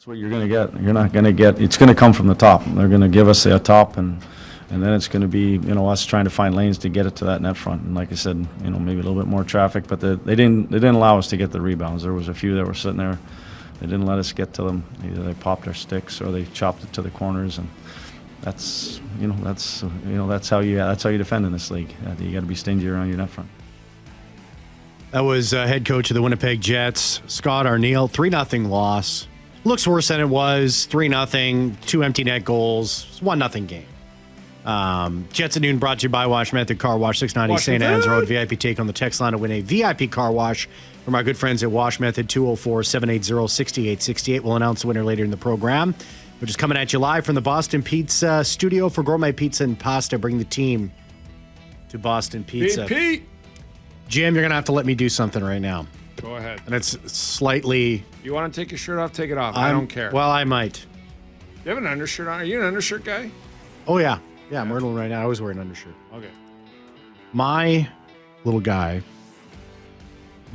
what you're going to get. You're not going to get. It's going to come from the top. They're going to give us a top, and then it's going to be us trying to find lanes to get it to that net front. And like I said, maybe a little bit more traffic, but they didn't allow us to get the rebounds. There was a few that were sitting there. They didn't let us get to them. Either they popped their sticks or they chopped it to the corners, and that's how you defend in this league. You got to be stingy around your net front. That was head coach of the Winnipeg Jets, Scott Arniel. 3-0 loss. Looks worse than it was. 3-0, 2 empty net goals. It's 1-0 game. Jets at noon brought to you by Wash Method Car Wash, 690 St. Anne's Road. VIP take on the text line to win a VIP car wash from our good friends at Wash Method, 204-780-6868. We'll announce the winner later in the program. We're just coming at you live from the Boston Pizza studio for gourmet pizza and pasta. Bring the team to Boston Pizza. Pete. Jim, you're going to have to let me do something right now. Go ahead. And it's slightly... You want to take your shirt off? Take it off. I don't care. Well, I might. You have an undershirt on? Are you an undershirt guy? Oh, yeah. Yeah, I'm wearing one right now. I always wear an undershirt. Okay. My little guy,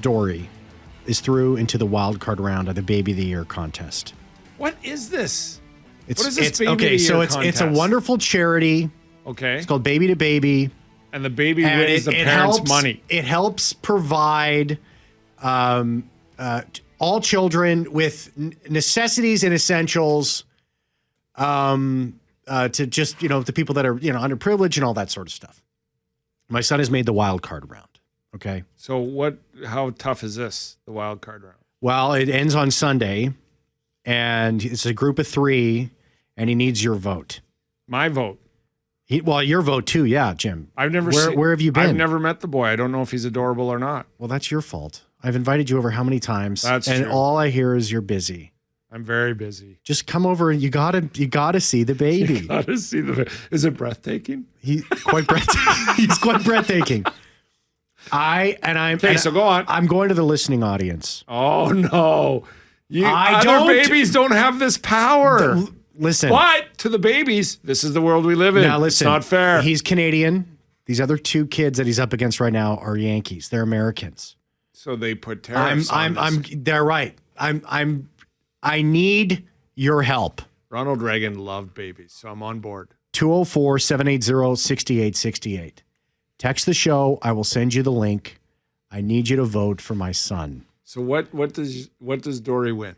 Dory, is through into the wild card round of the Baby of the Year contest. What is this? What is this Baby of the Year contest? It's a wonderful charity. Okay. It's called Baby to Baby. And the baby wins the parents' money. It helps provide all children with necessities and essentials to just, the people that are, underprivileged and all that sort of stuff. My son has made the wild card round. Okay. So how tough is this, the wild card round? Well, it ends on Sunday, and it's a group of 3, and he needs your vote. My vote. Your vote too, yeah, Jim. Where have you been? I've never met the boy. I don't know if he's adorable or not. Well, that's your fault. I've invited you over how many times? That's and true. all I hear is you're busy. I'm very busy. Just come over and you gotta see the baby. You gotta see Is it breathtaking? He's quite breathtaking. Okay, so go on. I'm going to the listening audience. Oh no. Other babies don't have this power. Listen. But to the babies, this is the world we live in. Now listen, it's not fair. He's Canadian. These other 2 kids that he's up against right now are Yankees. They're Americans. So they put tariffs on this. They're right. I need your help. Ronald Reagan loved babies, so I'm on board. 204-780-6868. Text the show. I will send you the link. I need you to vote for my son. So what does Dory win?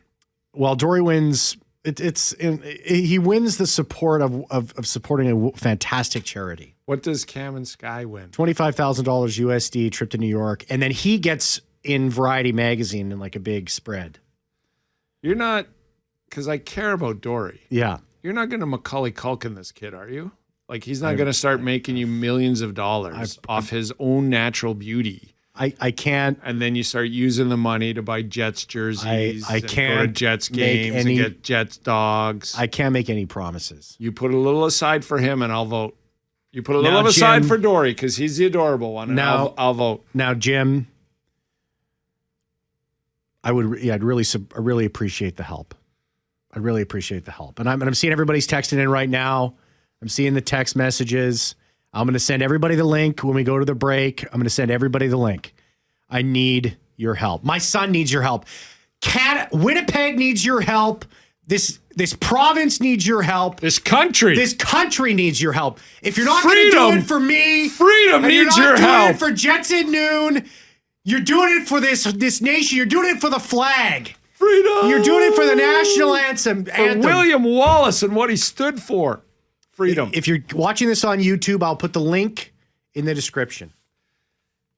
Well, Dory wins. He wins the support of supporting a fantastic charity. What does Cam and Sky win? $25,000 USD trip to New York, and then he gets in Variety magazine in like a big spread. You're not, because I care about Dory. Yeah, you're not going to Macaulay Culkin this kid, are you? Like he's not going to start making you millions of dollars off his own natural beauty. I can't. And then you start using the money to buy Jets jerseys. I can't go to Jets games and get Jets dogs. I can't make any promises. You put a little aside for him, and I'll vote. You put a little aside for Dory because he's the adorable one. And I'll vote. Now, Jim, I'd really appreciate the help. I'd really appreciate the help. And I'm seeing everybody's texting in right now. I'm seeing the text messages. I'm going to send everybody the link when we go to the break. I'm going to send everybody the link. I need your help. My son needs your help. Winnipeg needs your help. This province needs your help. This country needs your help. If you're not going to do it for me, freedom needs your help. You're not doing it for Jets at noon. You're doing it for this nation. You're doing it for the flag. Freedom. You're doing it for the national anthem. For William Wallace and what he stood for. Freedom. If you're watching this on YouTube, I'll put the link in the description.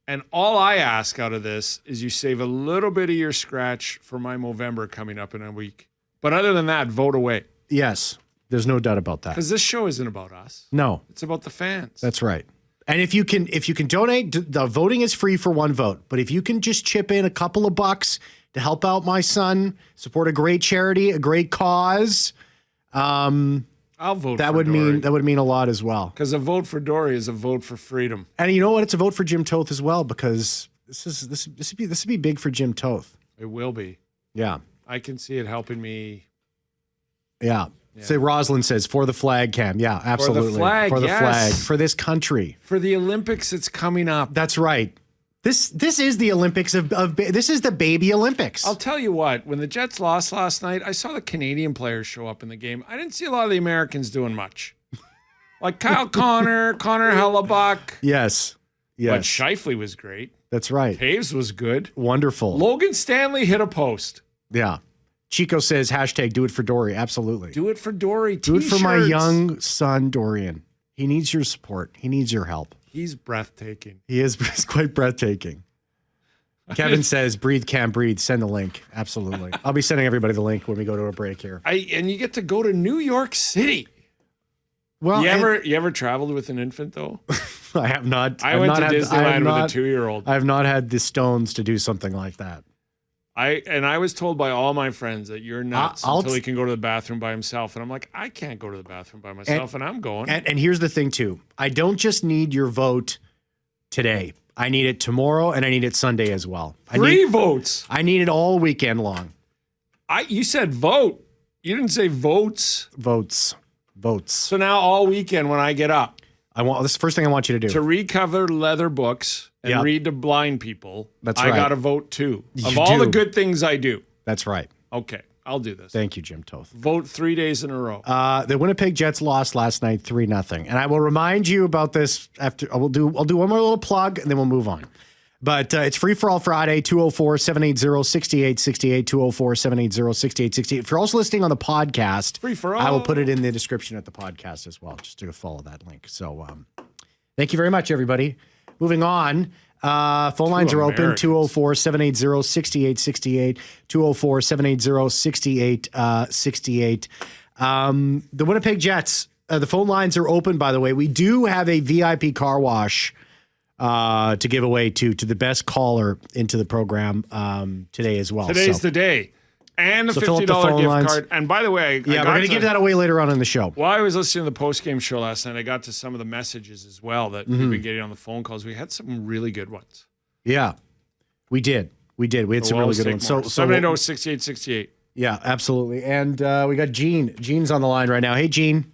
And all I ask out of this is you save a little bit of your scratch for my Movember coming up in a week. But other than that, vote away. Yes, there's no doubt about that. Because this show isn't about us. No. It's about the fans. That's right. And if you can donate, the voting is free for 1 vote. But if you can just chip in a couple of bucks to help out my son, support a great charity, a great cause, I'll vote that for Dory. That would mean a lot as well. Because a vote for Dory is a vote for freedom. And you know what? It's a vote for Jim Toth as well, because this would be big for Jim Toth. It will be. Yeah. I can see it helping me. Yeah. So Rosalind says, for the flag, Cam. Yeah, absolutely. For the flag, For the flag. For this country. For the Olympics that's coming up. That's right. This is the Olympics this is the baby Olympics. I'll tell you what, when the Jets lost last night, I saw the Canadian players show up in the game. I didn't see a lot of the Americans doing much. Like Kyle Connor Hellebuck. Yes. But Scheifele was great. That's right. Taves was good. Wonderful. Logan Stanley hit a post. Yeah. Chico says, hashtag do it for Dory. Absolutely. Do it for Dory. Do it for my young son, Dorian. He needs your support. He needs your help. He's breathtaking. He is he's quite breathtaking. Kevin says, breathe, can't breathe. Send the link. Absolutely. I'll be sending everybody the link when we go to a break here. And you get to go to New York City. Well, you ever traveled with an infant, though? I have not. I went to Disneyland with a 2-year-old. I have not had the stones to do something like that. I was told by all my friends that you're nuts until he can go to the bathroom by himself. And I'm like, I can't go to the bathroom by myself, and I'm going. And here's the thing, too. I don't just need your vote today. I need it tomorrow, and I need it Sunday as well. Three votes. I need it all weekend long. You said vote. You didn't say votes. Votes. So now all weekend when I get up. This is the first thing I want you to do. To recover leather books and read to blind people. That's right. I got to vote too. You all do. the good things I do. That's right. Okay, I'll do this. Thank you, Jim Toth. Vote 3 days in a row. The Winnipeg Jets lost last night 3-0. And I will remind you about this after I'll do one more little plug and then we'll move on. But it's Free for All Friday, 204-780-6868, 204-780-6868. If you're also listening on the podcast, Free for All. I will put it in the description at the podcast as well, just to follow that link. So thank you very much, everybody. Moving on. Phone lines are open, 204-780-6868, 204-780-6868. The Winnipeg Jets, the phone lines are open, by the way. We do have a VIP car wash to give away to the best caller into the program today as well. Today's the day. And the $50 gift card. And by the way, we're going to give that away later on in the show. While I was listening to the post-game show last night, I got to some of the messages as well that we've been getting on the phone calls. We had some really good ones. Yeah, we did. We had some really good ones. So 780-6868. Yeah, absolutely. And we got Gene. Gene's on the line right now. Hey, Gene.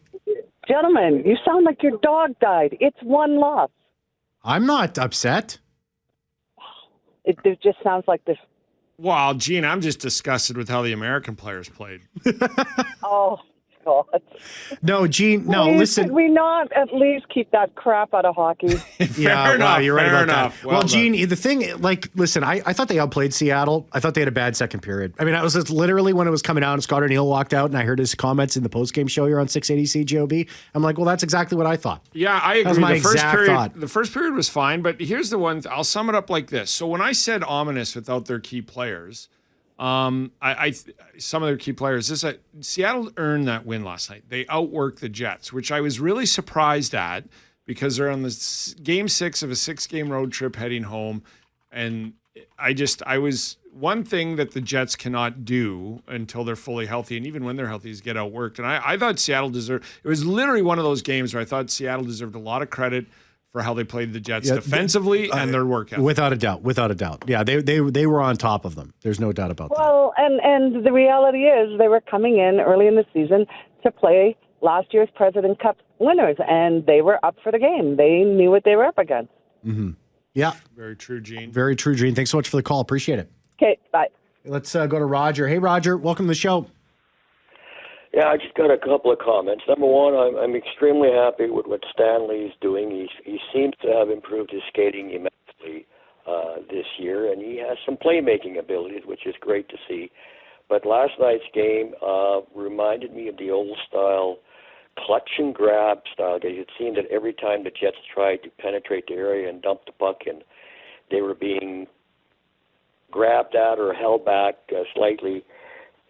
Gentlemen, you sound like your dog died. It's one loss. I'm not upset. It just sounds like this. Wow, Gene, I'm just disgusted with how the American players played. Oh, God. No, Gene, no, listen. Could we not at least keep that crap out of hockey? Fair enough. You're right about that. Well, Gene, the thing, listen, I thought they outplayed Seattle. I thought they had a bad second period. I mean, I was just literally when it was coming out and Scott O'Neill walked out and I heard his comments in the postgame show here on 680 CJOB. I'm like, well, that's exactly what I thought. Yeah, I agree. That was my exact thought. The first period was fine, but here's the one. I'll sum it up like this. So when I said ominous without their key players, some of their key players, is that Seattle earned that win last night. They outworked the Jets, which I was really surprised at because they're on the game 6 of a 6-game road trip heading home. And I was one thing that the Jets cannot do until they're fully healthy. And even when they're healthy is get outworked. And I thought Seattle deserved, it was literally one of those games where I thought Seattle deserved a lot of credit for how they played the Jets defensively and their work ethic. Without a doubt. Yeah, they were on top of them. There's no doubt about that. Well, and the reality is they were coming in early in the season to play last year's President Cup winners, and they were up for the game. They knew what they were up against. Mm-hmm. Yeah. Very true, Gene. Very true, Gene. Thanks so much for the call. Appreciate it. Okay, bye. Let's go to Roger. Hey, Roger. Welcome to the show. Yeah, I just got a couple of comments. Number one, I'm extremely happy with what Stanley's doing. He seems to have improved his skating immensely this year, and he has some playmaking abilities, which is great to see. But last night's game reminded me of the old style clutch and grab style. It seemed that every time the Jets tried to penetrate the area and dump the puck in, they were being grabbed at or held back slightly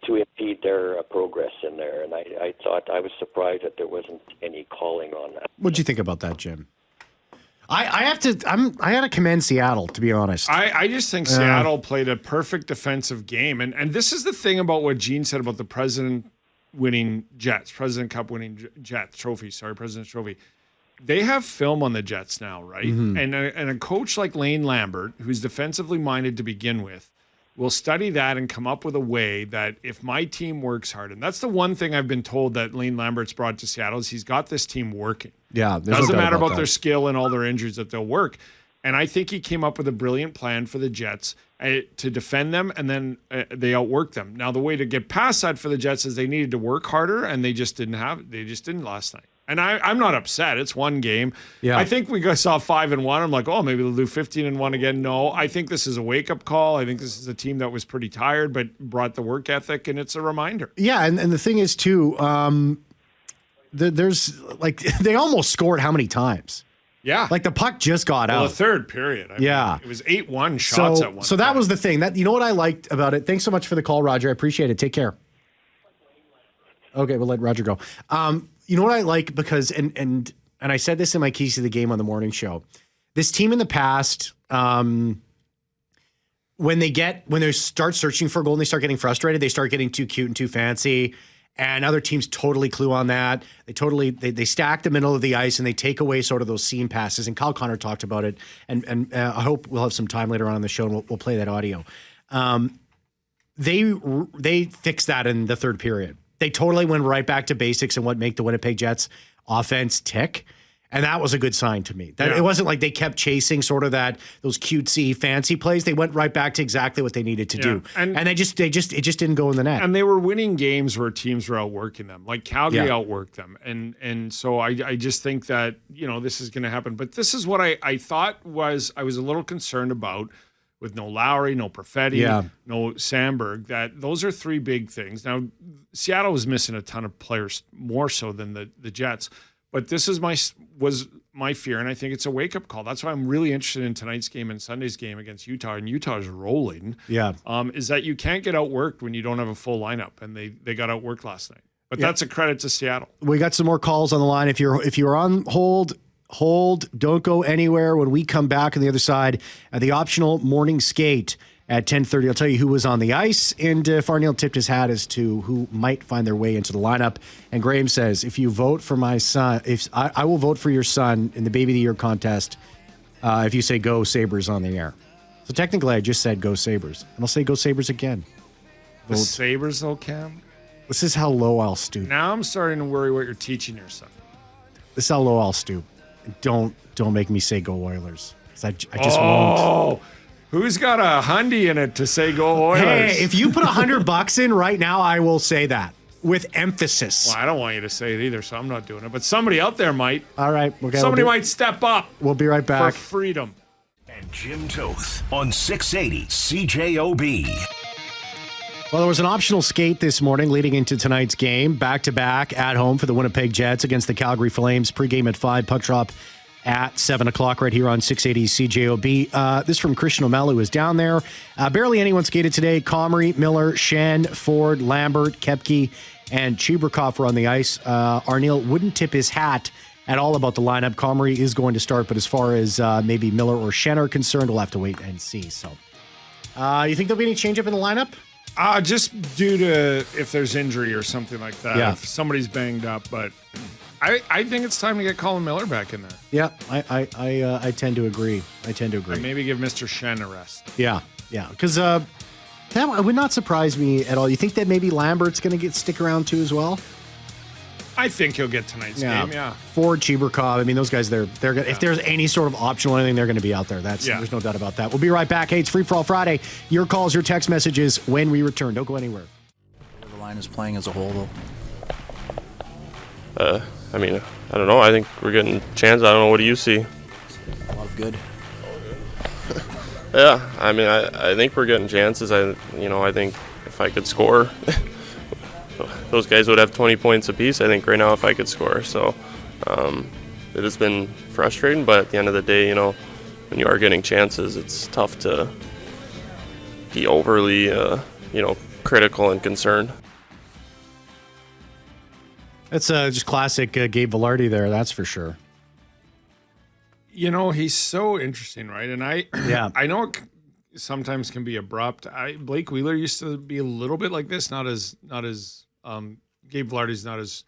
to impede their progress in there. And I thought, I was surprised that there wasn't any calling on that. What'd you think about that, Jim? I gotta commend Seattle, to be honest. I just think Seattle played a perfect defensive game. And this is the thing about what Gene said about the President Cup winning Jets trophy. They have film on the Jets now, right? Mm-hmm. And a coach like Lane Lambert, who's defensively minded to begin with, will study that and come up with a way that if my team works hard, and that's the one thing I've been told that Lane Lambert's brought to Seattle is he's got this team working. Yeah, doesn't matter about their skill and all their injuries that they'll work. And I think he came up with a brilliant plan for the Jets to defend them, and then they outworked them. Now, the way to get past that for the Jets is they needed to work harder, and they just didn't last night. And I'm not upset. It's one game. Yeah. I think we saw 5-1. I'm like, oh, maybe they'll do 15-1 again. No, I think this is a wake-up call. I think this is a team that was pretty tired but brought the work ethic, and it's a reminder. Yeah, and the thing is, too, there's like they almost scored how many times? Yeah. Like the puck just got out. The third period. I mean, it was 8-1 shots at one So that was the thing. That you know what I liked about it? Thanks so much for the call, Roger. I appreciate it. Take care. Okay, we'll let Roger go. You know what I like because and I said this in my keys to the game on the morning show. This team in the past, when they start searching for a goal and they start getting frustrated, they start getting too cute and too fancy. And other teams totally clue on that. They stack the middle of the ice and they take away sort of those seam passes. And Kyle Connor talked about it. And I hope we'll have some time later on in the show and we'll play that audio. They fixed that in the third period. They totally went right back to basics and what make the Winnipeg Jets offense tick. And that was a good sign to me. It wasn't like they kept chasing sort of those cutesy, fancy plays. They went right back to exactly what they needed to do. And it just didn't go in the net. And they were winning games where teams were outworking them. Like Calgary outworked them. And so I just think that, this is going to happen. But this is what I thought I was a little concerned about with no Lowry, no Perfetti, no Sandberg, that those are three big things. Now, Seattle was missing a ton of players more so than the Jets. But this was my fear, and I think it's a wake-up call. That's why I'm really interested in tonight's game and Sunday's game against Utah, and Utah's rolling. Yeah. Is that you can't get outworked when you don't have a full lineup, and they got outworked last night. But that's a credit to Seattle. We got some more calls on the line. If you're on hold, don't go anywhere. When we come back on the other side, the optional morning skate at 10:30, I'll tell you who was on the ice, and Farnell tipped his hat as to who might find their way into the lineup. And Graham says, if you vote for my son, I will vote for your son in the Baby of the Year contest if you say Go Sabres on the air. So technically I just said Go Sabres. And I'll say Go Sabres again. The Sabres though, Cam? This is how low I'll stoop. Now I'm starting to worry what you're teaching your son. This is how low I'll stoop. Don't make me say Go Oilers. I just won't. Who's got a hundy in it to say Go Oilers? Hey, if you put $100 in right now, I will say that with emphasis. Well, I don't want you to say it either, so I'm not doing it. But somebody out there might. All right. Okay, somebody might step up. We'll be right back. For freedom. And Jim Toth on 680 CJOB. Well, there was an optional skate this morning leading into tonight's game. Back-to-back at home for the Winnipeg Jets against the Calgary Flames. Pre-game at 5, puck drop at 7 o'clock right here on 680 CJOB. This from Christian O'Malley, who was down there. Barely anyone skated today. Comrie, Miller, Shen, Ford, Lambert, Kepke, and Chibrikov were on the ice. Arneal wouldn't tip his hat at all about the lineup. Comrie is going to start, but as far as maybe Miller or Shen are concerned, we'll have to wait and see. So, you think there'll be any change-up in the lineup? Just due to if there's injury or something like that. Yeah. If somebody's banged up, but I think it's time to get Colin Miller back in there. Yeah, I tend to agree. And maybe give Mr. Shen a rest. Yeah, because that would not surprise me at all. You think that maybe Lambert's going to stick around too as well? I think he'll get tonight's game. Yeah. Ford, Chibrikov. I mean, those guys. They're if there's any sort of optional anything, they're going to be out there. There's no doubt about that. We'll be right back. Hey, it's Free For All Friday. Your calls, your text messages when we return. Don't go anywhere. The line is playing as a whole, though. I mean, I don't know. I think we're getting chances. I don't know. What do you see? A lot of good. Yeah, I mean, I think we're getting chances. I think if I could score, those guys would have 20 points apiece. I think right now if I could score. So it has been frustrating, but at the end of the day, when you are getting chances, it's tough to be overly, critical and concerned. That's just classic Gabe Vilardi there, that's for sure. He's so interesting, right? And I know it sometimes can be abrupt. Blake Wheeler used to be a little bit like this, not as Gabe Vilardi's not as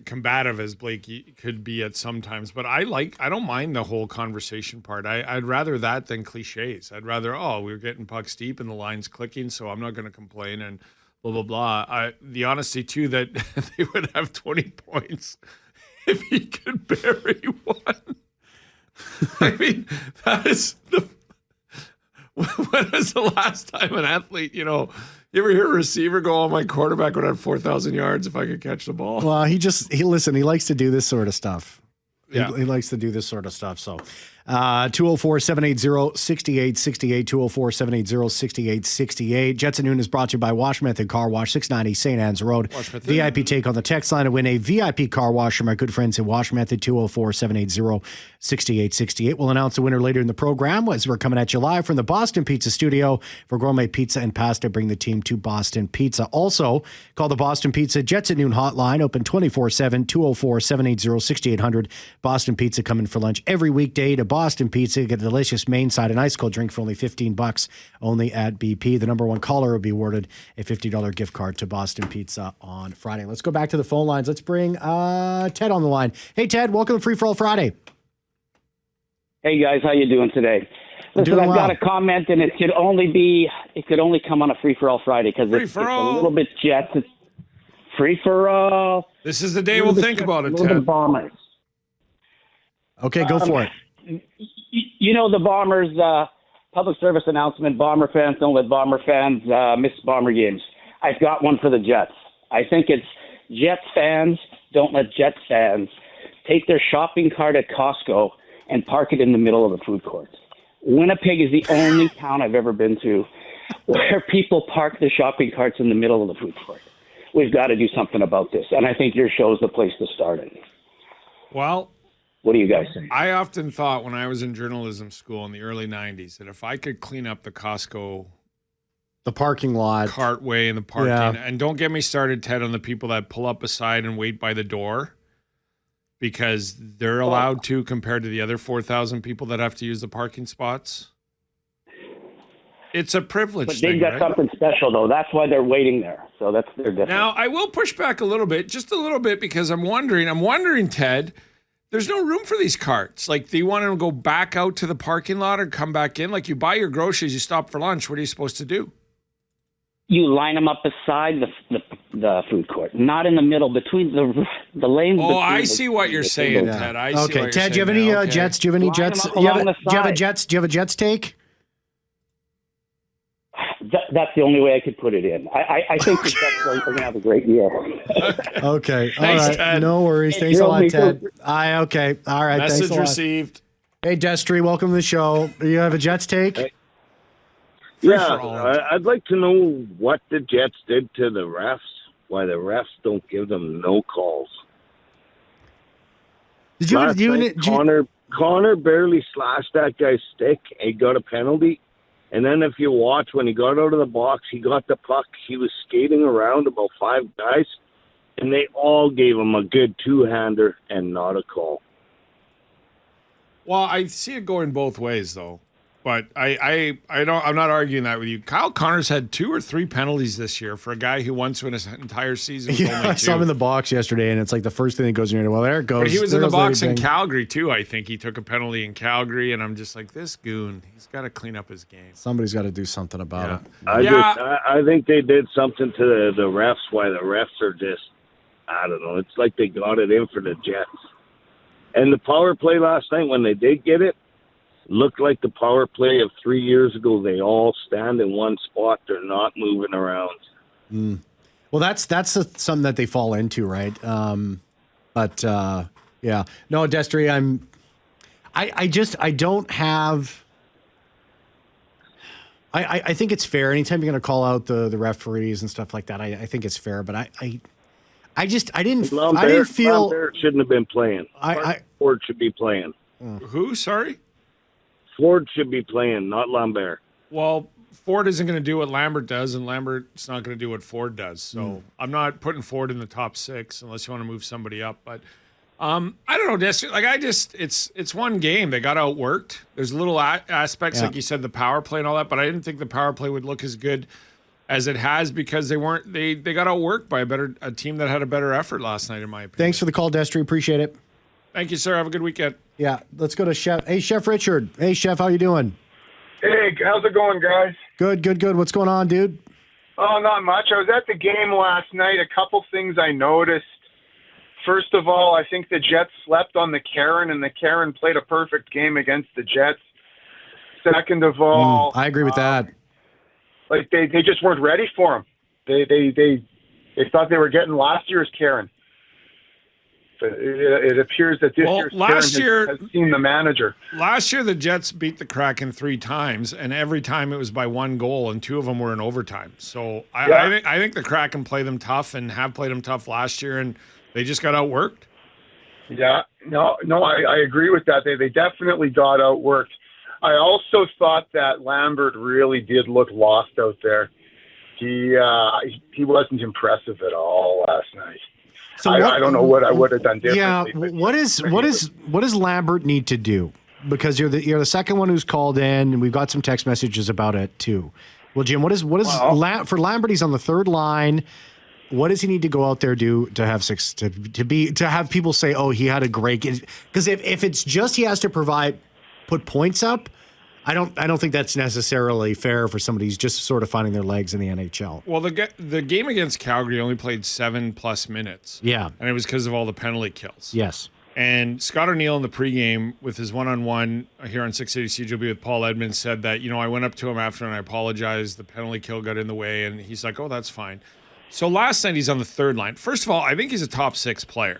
combative as Blake could be at sometimes. But I don't mind the whole conversation part. I'd rather that than cliches. I'd rather, we're getting pucks deep and the line's clicking, so I'm not going to complain and blah, blah, blah. The honesty, too, that they would have 20 points if he could bury one. I mean, that is the. When was the last time an athlete, you ever hear a receiver go, "Oh, my quarterback would have 4,000 yards if I could catch the ball"? Well, he likes to do this sort of stuff. Yeah. He likes to do this sort of stuff. So 204-780-6868, 204-780-6868. Jets at Noon is brought to you by Wash Method Car Wash, 690 St. Anne's Road. VIP take on the text line to win a VIP car wash from our good friends at Wash Method, 204-780-6868. We'll announce the winner later in the program as we're coming at you live from the Boston Pizza Studio for gourmet pizza and pasta. Bring the team to Boston Pizza. Also, call the Boston Pizza Jets at Noon hotline, open 24/7, 204-780-6800. Boston Pizza coming for lunch every weekday to Boston Pizza. Get a delicious main side and ice cold drink for only $15 only at BP. The number one caller will be awarded a $50 gift card to Boston Pizza on Friday. Let's go back to the phone lines. Let's bring Ted on the line. Hey, Ted, welcome to Free For All Friday. Hey, guys, how you doing today? Listen, I've got a comment, and it could only come on a Free For All Friday because it's a little bit Jets. It's Free For All. This is the day we'll think about it, Ted. Bombers. Okay, go for it. The Bombers, public service announcement, Bomber fans don't let Bomber fans miss Bomber games. I've got one for the Jets. I think it's Jets fans don't let Jets fans take their shopping cart at Costco and park it in the middle of the food court. Winnipeg is the only town I've ever been to where people park their shopping carts in the middle of the food court. We've got to do something about this, and I think your show is the place to start it. Well, what do you guys think? I often thought when I was in journalism school in the early 90s that if I could clean up the Costco parking lot, cartway and the parking, and don't get me started, Ted, on the people that pull up beside and wait by the door because they're allowed to compared to the other 4,000 people that have to use the parking spots. It's a privilege But they've got something special, though. That's why they're waiting there. So that's their difference. Now, I will push back a little bit, just a little bit, because I'm wondering, Ted, there's no room for these carts. Like, do you want to go back out to the parking lot or come back in? Like, you buy your groceries, you stop for lunch. What are you supposed to do? You line them up beside the food court, not in the middle, between the lanes. Oh, I see what you're saying, Ted. I see Okay, what Ted, you're do you have any saying. Jets? Do you have any Jets? Do you have a Jets take? That's the only way I could put it in. I think the Jets are going to have a great year. Okay. All Thanks, right. Ted. No worries. Thanks a lot, Ted. Okay. All right. Message Thanks a lot. received. Hey, Destry, welcome to the show. You have a Jets take? I'd like to know what the Jets did to the refs, why the refs don't give them no calls. Did you Connor barely slashed that guy's stick and he got a penalty. And then if you watch, when he got out of the box, he got the puck. He was skating around about 5 guys, and they all gave him a good two-hander and not a call. Well, I see it going both ways, though. But I'm not arguing that with you. Kyle Connor's had 2 or 3 penalties this year for a guy who once won his entire season. I saw him in the box yesterday, and it's like the first thing that goes in your head. Well, there it goes. But he was in the box in Calgary, too, I think. He took a penalty in Calgary, and I'm just like, this goon, he's got to clean up his game. Somebody's got to do something about it. I think they did something to the refs, why the refs are just, I don't know, it's like they got it in for the Jets. And the power play last night, when they did get it, looked like the power play of 3 years ago. They all stand in one spot. They're not moving around. Well, that's something that they fall into, right? But yeah, no, Destry, I don't have. I think it's fair. Anytime you're going to call out the referees and stuff like that, I think it's fair. But I didn't feel Lambert shouldn't have been playing. Ford should be playing. Who? Sorry. Ford should be playing, not Lambert. Well, Ford isn't going to do what Lambert does, and Lambert's not going to do what Ford does. So I'm not putting Ford in the top 6 unless you want to move somebody up. But I don't know, like it's one game. They got outworked. There's little aspects, like you said, the power play and all that. But I didn't think the power play would look as good as it has because they got outworked by a team that had a better effort last night, in my opinion. Thanks for the call, Destry. Appreciate it. Thank you, sir. Have a good weekend. Yeah, let's go to Chef. Hey, Chef Richard. Hey, Chef, how you doing? Hey, how's it going, guys? Good. What's going on, dude? Oh, not much. I was at the game last night. A couple things I noticed. First of all, I think the Jets slept on the Karen, and the Karen played a perfect game against the Jets. Second of all, I agree with that. Like they just weren't ready for him. They thought they were getting last year's Karen. But it appears that this year's Karen has seen the manager. Last year, the Jets beat the Kraken 3 times, and every time it was by 1 goal, and 2 of them were in overtime. So I think the Kraken play them tough and have played them tough last year, and they just got outworked. Yeah, no, I agree with that. They definitely got outworked. I also thought that Lambert really did look lost out there. He wasn't impressive at all last night. So I don't know what I would have done differently. Yeah, what does Lambert need to do? Because you're the second one who's called in, and we've got some text messages about it too. Well, Jim, what is for Lambert? He's on the third line. What does he need to go out there do to have to have people say, "Oh, he had a great game"? Because if it's just he has to put points up, I don't think that's necessarily fair for somebody who's just sort of finding their legs in the NHL. Well, the game against Calgary only played 7+ minutes. Yeah. And it was because of all the penalty kills. Yes. And Scott O'Neill in the pregame with his one-on-one here on 680 CJB with Paul Edmonds said that, I went up to him after and I apologized. The penalty kill got in the way. And he's like, oh, that's fine. So last night he's on the third line. First of all, I think he's a top 6 player.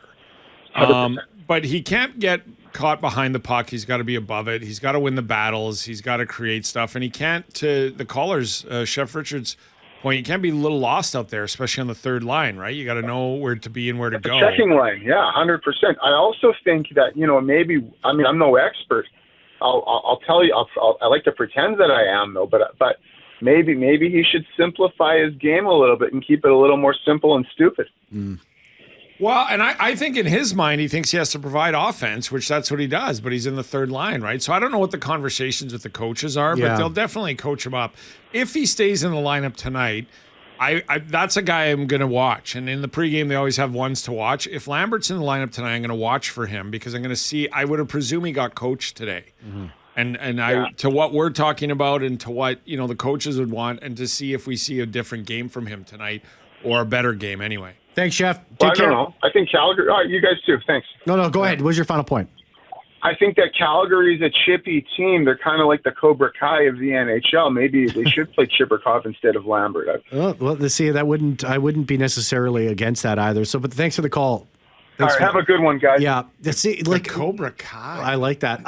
But he can't get caught behind the puck. He's got to be above it. He's got to win the battles. He's got to create stuff. And he can't, to the caller's, Chef Richard's point, you can't be a little lost out there, especially on the third line, right? You got to know where to be and where to go. Checking line, yeah, 100%. I also think that, maybe, I'm no expert. I'll tell you, I like to pretend that I am, though, but maybe he should simplify his game a little bit and keep it a little more simple and stupid. Mm. Well, and I think in his mind, he thinks he has to provide offense, which that's what he does, but he's in the third line, right? So I don't know what the conversations with the coaches are, but they'll definitely coach him up. If he stays in the lineup tonight, I that's a guy I'm going to watch. And in the pregame, they always have ones to watch. If Lambert's in the lineup tonight, I'm going to watch for him because I'm going to see, I would have presumed he got coached today. Mm-hmm. And to what we're talking about and to what, the coaches would want, and to see if we see a different game from him tonight or a better game anyway. Thanks, Chef. I don't know. I think Calgary. All right, you guys too. Thanks. No, go ahead. What's your final point? I think that Calgary's a chippy team. They're kind of like the Cobra Kai of the NHL. Maybe they should play Chibrikov instead of Lambert. Well, let's see. I wouldn't be necessarily against that either. So, but thanks for the call. All right, have a good one, guys. Yeah, let's see. Like Cobra Kai. I like that.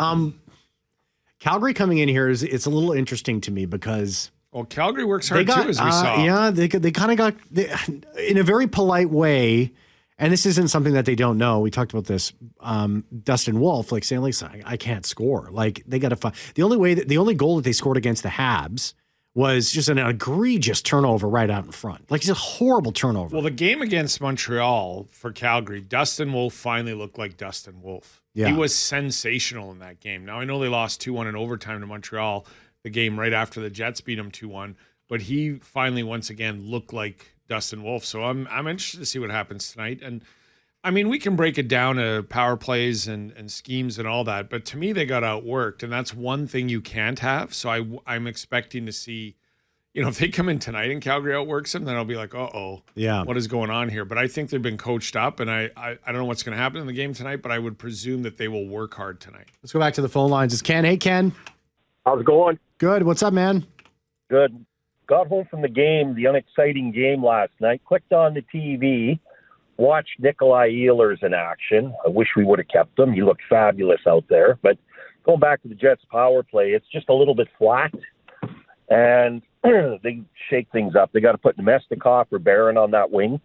Calgary coming in here it's a little interesting to me because. Well, Calgary works hard too, as we saw. Yeah, they kind of got, in a very polite way, and this isn't something that they don't know. We talked about this. Dustin Wolf, like saying, listen, I can't score. Like, they got to find. The only goal that they scored against the Habs was just an egregious turnover right out in front. Like, it's a horrible turnover. Well, the game against Montreal for Calgary, Dustin Wolf finally looked like Dustin Wolf. Yeah. He was sensational in that game. Now, I know they lost 2-1 in overtime to Montreal, the game right after the Jets beat him 2-1, but he finally once again looked like Dustin Wolf. So I'm interested to see what happens tonight. And I mean, we can break it down to power plays and schemes and all that, but to me they got outworked, and that's one thing you can't have. So I'm expecting to see, if they come in tonight and Calgary outworks them, then I'll be like, what is going on here? But I think they've been coached up, and I don't know what's going to happen in the game tonight, but I would presume that they will work hard tonight. Let's go back to the phone lines. It's Ken. Hey, Ken. How's it going? Good. What's up, man? Good. Got home from the game, the unexciting game last night. Clicked on the TV, watched Nikolai Ehlers in action. I wish we would have kept him. He looked fabulous out there. But going back to the Jets' power play, it's just a little bit flat. And they shake things up. They got to put Nemestikov or Barron on that wing,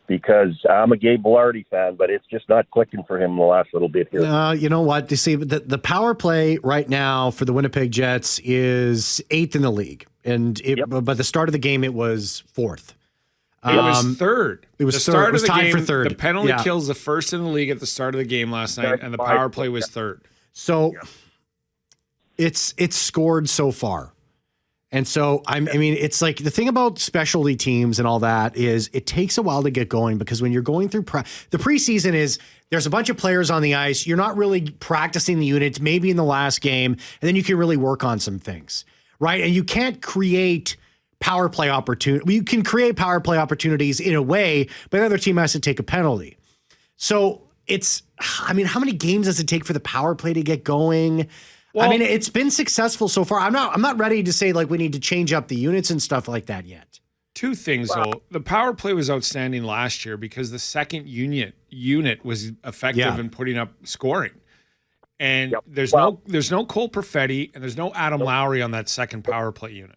because I'm a Gabe Velarde fan, but it's just not clicking for him in the last little bit here. You know what? You see, the power play right now for the Winnipeg Jets is 8th in the league. And by the start of the game, it was 4th. It was third. It was third. It was tied for third. The penalty kills the first in the league at the start of the game last night, and the power play was third. So it's scored so far. And so, I mean, it's like the thing about specialty teams and all that is it takes a while to get going, because when you're going through the preseason is there's a bunch of players on the ice. You're not really practicing the units, maybe in the last game, and then you can really work on some things, right? And you can't create power play opportunity. You can create power play opportunities in a way, but the other team has to take a penalty. So it's, I mean, how many games does it take for the power play to get going? Well, I mean, it's been successful so far. I'm not ready to say like we need to change up the units and stuff like that yet. Two things though. The power play was outstanding last year because the second unit was effective in putting up scoring. And there's no Cole Perfetti and there's no Adam Lowry on that second power play unit.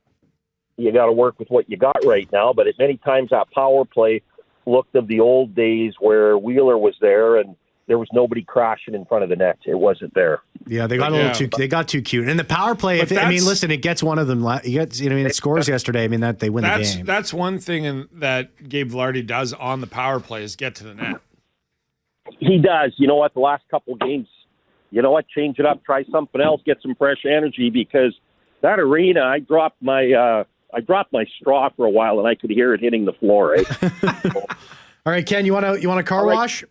You got to work with what you got right now, but at many times that power play looked of the old days where Wheeler was there and there was nobody crashing in front of the net. It wasn't there. Yeah, they got a little too. They got too cute. And the power play. I mean, listen, it gets one of them. It scores yesterday. I mean, that they win the game. That's one thing that Gabe Vilardi does on the power play is get to the net. He does. You know what? The last couple games, you know what? Change it up. Try something else. Get some fresh energy because that arena. I dropped my straw for a while and I could hear it hitting the floor. Right? All right, Ken. You want a car wash?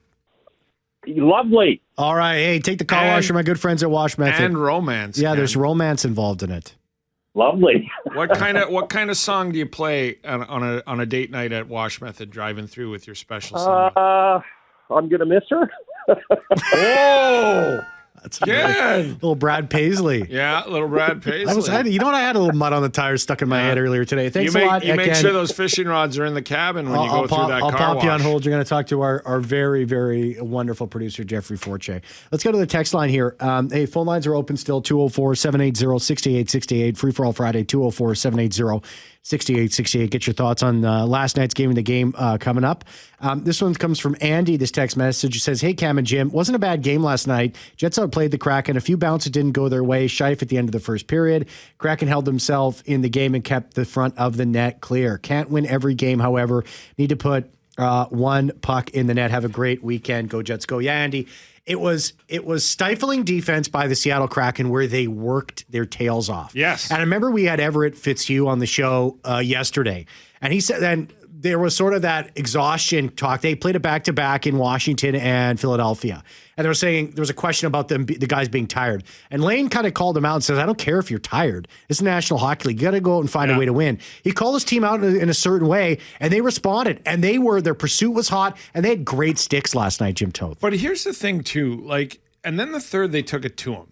Lovely. All right. Hey, take the car wash from my good friends at Wash Method. And romance. Yeah, there's romance involved in it. Lovely. What kind of song do you play on a date night at Wash Method driving through with your special song? I'm gonna miss her. Oh, that's good. Little Brad Paisley. Yeah, little Brad Paisley. You know what? I had a little mud on the tires stuck in my head earlier today. Thanks a lot. You make sure those fishing rods are in the cabin when you go through that car wash. I'll pop you on hold. You're going to talk to our very, very wonderful producer, Jeffrey Forche. Let's go to the text line here. Hey, phone lines are open still, 204-780-6868. Free for all Friday, 204-780-6868. Get your thoughts on last night's game and the game coming up. This one comes from Andy, this text message. He says, hey, Cam and Jim, wasn't a bad game last night. Jets outplayed the Kraken. A few bounces didn't go their way. Scheif at the end of the first period. Kraken held themselves in the game and kept the front of the net clear. Can't win every game, however. Need to put one puck in the net. Have a great weekend. Go Jets, go. Yeah, Andy. It was stifling defense by the Seattle Kraken where they worked their tails off. Yes. And I remember we had Everett Fitzhugh on the show yesterday, and he said then there was sort of that exhaustion talk. They played it back-to-back in Washington and Philadelphia. And they were saying there was a question about the guys being tired. And Lane kind of called them out and says, I don't care if you're tired. It's the National Hockey League. You got to go out and find a way to win. He called his team out in a certain way, and they responded. And their pursuit was hot, and they had great sticks last night, Jim Toth. But here's the thing, too. And then the third, they took it to him.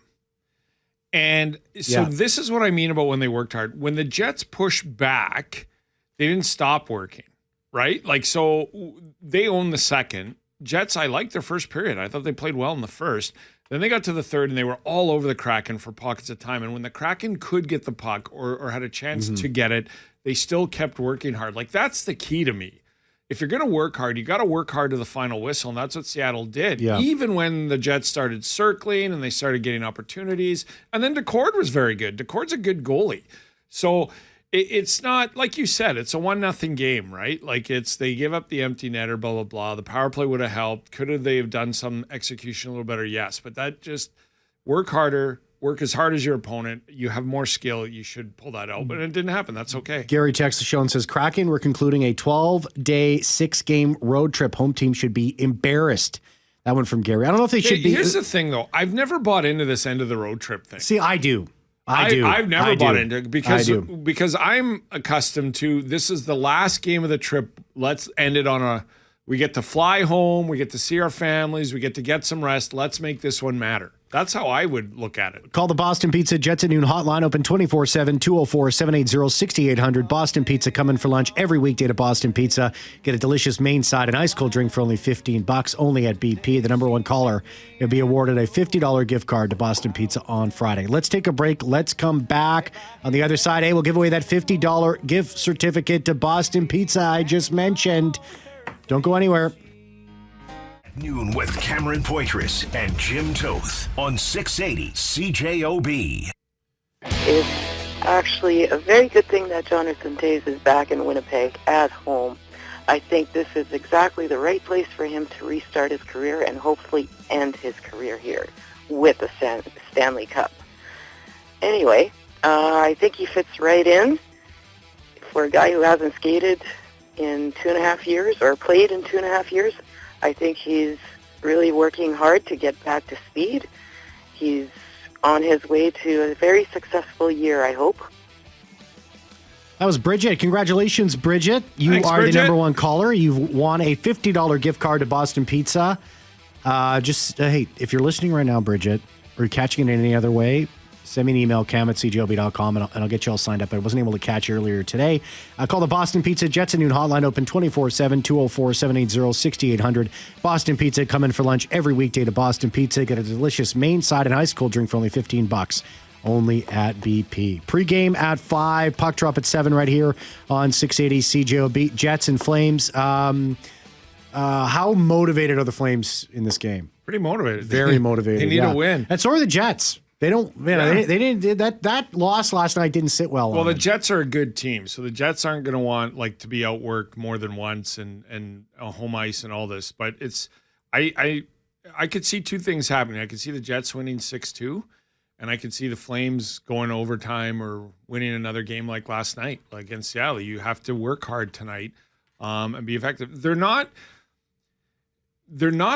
And so this is what I mean about when they worked hard. When the Jets pushed back, they didn't stop working. Right? So they own the second. Jets, I liked their first period. I thought they played well in the first. Then they got to the third, and they were all over the Kraken for pockets of time. And when the Kraken could get the puck or had a chance to get it, they still kept working hard. That's the key to me. If you're going to work hard, you got to work hard to the final whistle, and that's what Seattle did. Yeah. Even when the Jets started circling and they started getting opportunities. And then Decord was very good. Decord's a good goalie. So it's not, like you said, it's a 1-0 game, right? They give up the empty netter, blah, blah, blah. The power play would have helped. Could they have done some execution a little better? Yes. But that just work harder, work as hard as your opponent. You have more skill. You should pull that out. But it didn't happen. That's okay. Gary texts the show and says, Kraken, we're concluding a 12-day, 6-game road trip. Home team should be embarrassed. That one from Gary. I don't know if they should be. Here's the thing, though. I've never bought into this end of the road trip thing. See, I do. I've never bought into it because I'm accustomed to this is the last game of the trip. Let's end it on we get to fly home, we get to see our families, we get to get some rest. Let's make this one matter. That's how I would look at it. Call the Boston Pizza Jets at Noon hotline, open 24/7, 204-780-6800. Boston Pizza coming for lunch every weekday to Boston Pizza. Get a delicious main side and ice cold drink for only $15, only at BP. The number one caller will be awarded a $50 gift card to Boston Pizza on Friday. Let's take a break. Let's come back. On the other side, we'll give away that $50 gift certificate to Boston Pizza I just mentioned. Don't go anywhere. Noon with Cameron Poitras and Jim Toth on 680 CJOB. It's actually a very good thing that Jonathan Toews is back in Winnipeg at home. I think this is exactly the right place for him to restart his career and hopefully end his career here with the Stanley Cup. Anyway, I think he fits right in. For a guy who hasn't skated in 2.5 years or played in 2.5 years, I think he's really working hard to get back to speed. He's on his way to a very successful year, I hope. That was Bridget. Congratulations, Bridget. You Thanks, are Bridget. the number one caller. You've won a $50 gift card to Boston Pizza. Hey, if you're listening right now, Bridget, or you're catching it in any other way, send me an email, cam@cjob.com, and I'll get you all signed up. I wasn't able to catch you earlier today. Call the Boston Pizza Jets at noon hotline, open 24/7, 204-780-6800. Boston Pizza, come in for lunch every weekday to Boston Pizza. Get a delicious main side and ice cold drink for only $15. Only at BP. Pre-game at 5, puck drop at 7 right here on 680 CJOB. Jets and Flames. How motivated are the Flames in this game? Pretty motivated. Very motivated. They need a win. And so are the Jets. They don't. They didn't. That loss last night didn't sit well. Well, the Jets are a good team, so the Jets aren't going to want to be outworked more than once and home ice and all this. But it's I could see two things happening. I could see the Jets winning 6-2, and I could see the Flames going overtime or winning another game like last night against Seattle. You have to work hard tonight and be effective. They're not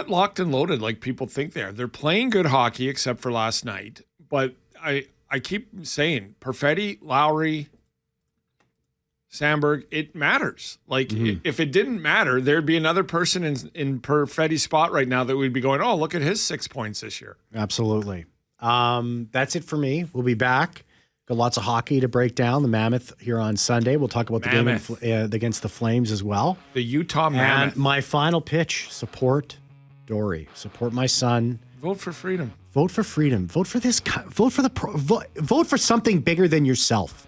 locked and loaded like people think they are. They're playing good hockey except for last night. But I keep saying Perfetti, Lowry, Sandberg, it matters. If it didn't matter, there'd be another person in Perfetti's spot right now that would be going, oh, look at his 6 points this year. Absolutely. That's it for me. We'll be back. Got lots of hockey to break down. The Mammoth here on Sunday. We'll talk about the game against the Flames as well. The Utah Mammoth. And my final pitch, support Dory. Support my son. Vote for freedom. Vote for freedom. Vote for this. Vote for something bigger than yourself.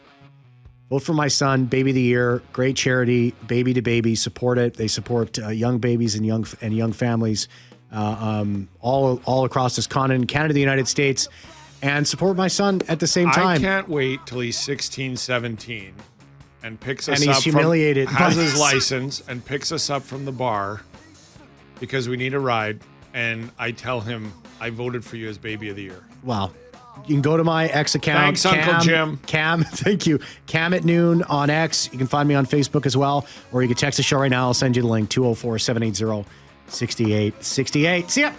Vote for my son, Baby of the Year, great charity, Baby to Baby. Support it. They support young babies and young families all across this continent, Canada, the United States, and support my son at the same time. I can't wait till he's 16, 17 and picks us up. And he's humiliated. Has his license and picks us up from the bar because we need a ride. And I tell him, I voted for you as Baby of the Year. Wow. You can go to my X account. Thanks, Uncle Jim. Cam, thank you. Cam at noon on X. You can find me on Facebook as well. Or you can text the show right now. I'll send you the link, 204-780-6868. See ya.